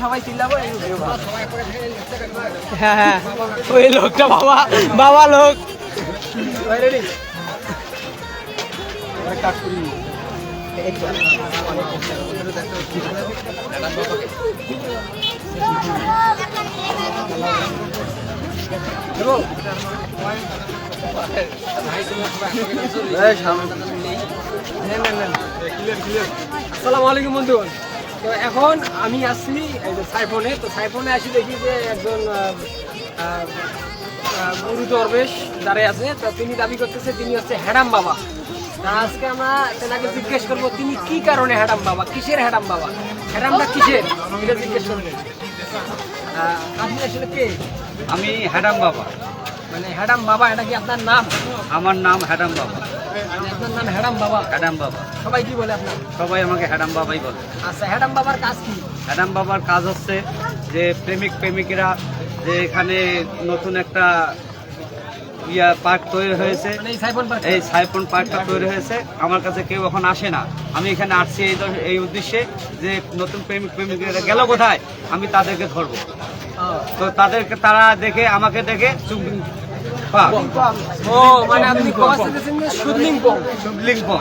সবাই চিল্লাবো। হ্যাঁ হ্যাঁ, ওই লোকটা বাবা, বাবা লোক। আসসালামু আলাইকুম বন্ধুগণ। তো এখন আমি আসছি এই যে সাইফোনে। তো সাইফোনে আসি দেখি যে একজন গুরু দরবেশ দাঁড়িয়ে আছে। তো তিনি দাবি করতেছে তিনি হচ্ছে হ্যাডাম বাবা। তা আজকে আমরা তেনাকে জিজ্ঞেস করবো তিনি কি কারণে হ্যাডাম বাবা, কিসের হ্যাডাম বাবা, হ্যাডামটা কিসের, এটা জিজ্ঞেস করবেন। আপনি আসলে কে? আমি হ্যাডাম বাবা। মানে হ্যাডাম বাবা এটা কি আপনার নাম? আমার নাম হ্যাডাম বাবা। মানে আপনার নাম হ্যাডাম বাবা? হ্যাডাম বাবা। সবাই কি বলে আপনার? সবাই আমাকে হ্যাডাম বাবাই বলে। আচ্ছা, হ্যাডাম বাবার কাজ কি? হ্যাডাম বাবার কাজ হচ্ছে যে প্রেমিক প্রেমিকেরা যে এখানে নতুন একটা পার্ক তৈরি হয়েছে, মানে এই সাইফোন পার্ক? এই সাইফোন পার্কটা তৈরি হয়েছে। আমার কাছে কেউ এখন আসে না, আমি এখানে আসছি এই উদ্দেশ্যে যে নতুন প্রেমিক প্রেমিকেরা গেল কোথায় আমি তাদেরকে ধরবো। তো তাদেরকে তারা দেখে আমাকে দেখে ও মানে আপনি কথা দিয়েছেন যে সুদলিংপং। সুদলিংপং।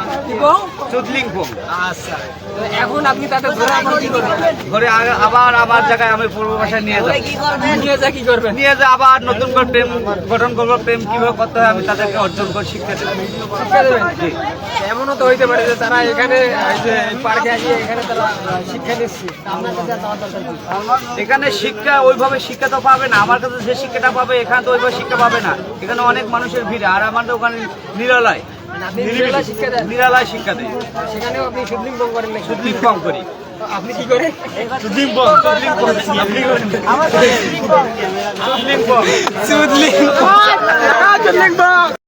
সুদলিংপং। আচ্ছা, তো এখন আপনি তাদের ধরে আপনি কি করবেন? ঘরে আবার আবার জায়গায় আমি পূর্ব বাসায় নিয়ে যাবো। নিয়ে যা কি করবেন? নিয়ে যা আবার নতুন করে প্রেম গঠন করবো, প্রেম কিভাবে করতে হয় আমি তাদেরকে অর্জন করে শিক্ষা দেবো। শিক্ষা দেবেন? এমনও তো হইতে পারে যে তারা এখানে এই যে পার্কে আসিয়ে এখানে তারা শিক্ষা দিচ্ছে, আপনার কাছে যাওয়ার দরকার কি? এখানে শিক্ষা ওইভাবে শিক্ষা তো পাবে না, আমার কাছে যে শিক্ষাটা পাবে এখানে তো ওইভাবে শিক্ষা পাবে না। এখানে অনেক মানুষের ভিড়, আর আমাদের ওখানে নিরালয়, আপনি নিরালায় শিক্ষা দেন? নিরালয় শিক্ষা দেয়। সেখানেও আপনি সুদলিংপং করেন নাকি? সুদলিংপং করি। আপনি কি করেন? সুদলিংপং। সুদলিংপং। সুদলিংপং।